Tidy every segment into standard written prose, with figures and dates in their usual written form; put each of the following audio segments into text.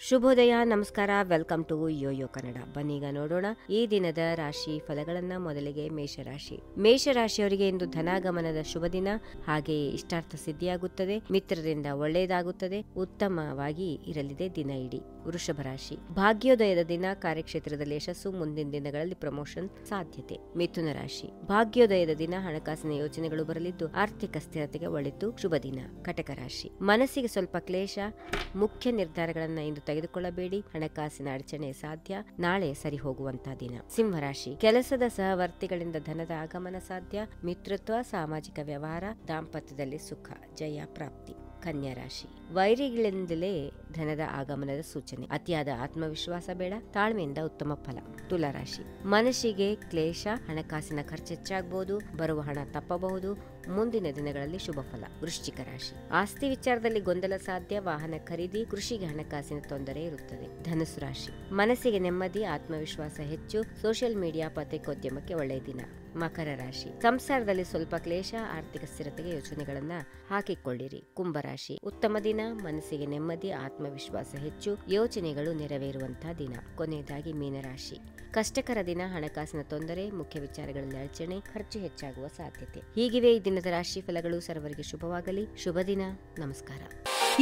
ಶುಭೋದಯ, ನಮಸ್ಕಾರ. Welcome to Yoyo Kannada. ಬನ್ನೀಗ ನೋಡೋಣ ಈ ದಿನದ ರಾಶಿ ಫಲಗಳನ್ನ. ಮೊದಲಿಗೆ ಮೇಷರಾಶಿಯವರಿಗೆ ಇಂದು ಧನಾಗಮನದ ಶುಭ ದಿನ, ಹಾಗೆಯೇ ಇಷ್ಟಾರ್ಥ ಸಿದ್ಧಿಯಾಗುತ್ತದೆ. ಮಿತ್ರರಿಂದ ಒಳ್ಳೆಯದಾಗುತ್ತದೆ, ಉತ್ತಮವಾಗಿ ಇರಲಿದೆ ದಿನ ಇಡೀ. ವೃಷಭ ರಾಶಿ, ಭಾಗ್ಯೋದಯದ ದಿನ, ಕಾರ್ಯಕ್ಷೇತ್ರದಲ್ಲಿ ಯಶಸ್ಸು, ಮುಂದಿನ ದಿನಗಳಲ್ಲಿ ಪ್ರಮೋಷನ್ ಸಾಧ್ಯತೆ. ಮಿಥುನ ರಾಶಿ, ಭಾಗ್ಯೋದಯದ ದಿನ, ಹಣಕಾಸಿನ ಯೋಚನೆಗಳು ಬರಲಿದ್ದು ಆರ್ಥಿಕ ಸ್ಥಿರತೆಗೆ ಒಳಿತು, ಶುಭ ದಿನ. ಕಟಕ ರಾಶಿ, ಮನಸ್ಸಿಗೆ ಸ್ವಲ್ಪ ಕ್ಲೇಶ, ಮುಖ್ಯ ನಿರ್ಧಾರಗಳನ್ನ ಇಂದು ತೆಗೆದುಕೊಳ್ಳಬೇಡಿ, ಹಣಕಾಸಿನ ಅಡಚಣೆ ಸಾಧ್ಯ, ನಾಳೆ ಸರಿ ಹೋಗುವಂತಹ ದಿನ. ಸಿಂಹರಾಶಿ, ಕೆಲಸದ ಸಹವರ್ತಿಗಳಿಂದ ಧನದ ಆಗಮನ ಸಾಧ್ಯ, ಮಿತ್ರತ್ವ, ಸಾಮಾಜಿಕ ವ್ಯವಹಾರ, ದಾಂಪತ್ಯದಲ್ಲಿ ಸುಖ, ಜಯ ಪ್ರಾಪ್ತಿ. ಕನ್ಯಾ ರಾಶಿ, ವೈರಿಗಳಿಂದಲೇ ಧನದ ಆಗಮನದ ಸೂಚನೆ, ಅತಿಯಾದ ಆತ್ಮವಿಶ್ವಾಸ ಬೇಡ, ತಾಳ್ಮೆಯಿಂದ ಉತ್ತಮ ಫಲ. ತುಲಾ ರಾಶಿ, ಮನಸ್ಸಿಗೆ ಕ್ಲೇಶ, ಹಣಕಾಸಿನ ಖರ್ಚು ಹೆಚ್ಚಾಗಬಹುದು, ಬರುವ ಹಣ ತಪ್ಪಬಹುದು, ಮುಂದಿನ ದಿನಗಳಲ್ಲಿ ಶುಭ ಫಲ. ವೃಶ್ಚಿಕ ರಾಶಿ, ಆಸ್ತಿ ವಿಚಾರದಲ್ಲಿ ಗೊಂದಲ ಸಾಧ್ಯ, ವಾಹನ ಖರೀದಿ, ಕೃಷಿಗೆ ಹಣಕಾಸಿನ ತೊಂದರೆ ಇರುತ್ತದೆ. ಧನುಸ್ಸು ರಾಶಿ, ಮನಸ್ಸಿಗೆ ನೆಮ್ಮದಿ, ಆತ್ಮವಿಶ್ವಾಸ ಹೆಚ್ಚು, ಸೋಷಿಯಲ್ ಮೀಡಿಯಾ, ಪತ್ರಿಕೋದ್ಯಮಕ್ಕೆ ಒಳ್ಳೆಯ ದಿನ. ಮಕರ ರಾಶಿ, ಸಂಸಾರದಲ್ಲಿ ಸ್ವಲ್ಪ ಕ್ಲೇಶ, ಆರ್ಥಿಕ ಸ್ಥಿರತೆಗೆ ಯೋಚನೆಗಳನ್ನ ಹಾಕಿಕೊಳ್ಳಿರಿ. ಕುಂಭರಾಶಿ, ಉತ್ತಮ ದಿನ, ಮನಸ್ಸಿಗೆ ನೆಮ್ಮದಿ, ಆತ್ಮವಿಶ್ವಾಸ ಹೆಚ್ಚು, ಯೋಚನೆಗಳು ನೆರವೇರುವಂತಹ ದಿನ. ಕೊನೆಯದಾಗಿ ಮೀನರಾಶಿ, ಕಷ್ಟಕರ ದಿನ, ಹಣಕಾಸಿನ ತೊಂದರೆ, ಮುಖ್ಯ ವಿಚಾರಗಳಲ್ಲಿ ಅಡಚಣೆ, ಖರ್ಚು ಹೆಚ್ಚಾಗುವ ಸಾಧ್ಯತೆ. ಹೀಗಿವೆ ಈ ದಿನದ ರಾಶಿ ಫಲಗಳು. ಸರ್ವರಿಗೆ ಶುಭವಾಗಲಿ. ಶುಭ ದಿನ. ನಮಸ್ಕಾರ.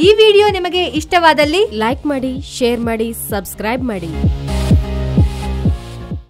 ಈ ವಿಡಿಯೋ ನಿಮಗೆ ಇಷ್ಟವಾದಲ್ಲಿ ಲೈಕ್ ಮಾಡಿ, ಶೇರ್ ಮಾಡಿ, ಸಬ್ಸ್ಕ್ರೈಬ್ ಮಾಡಿ.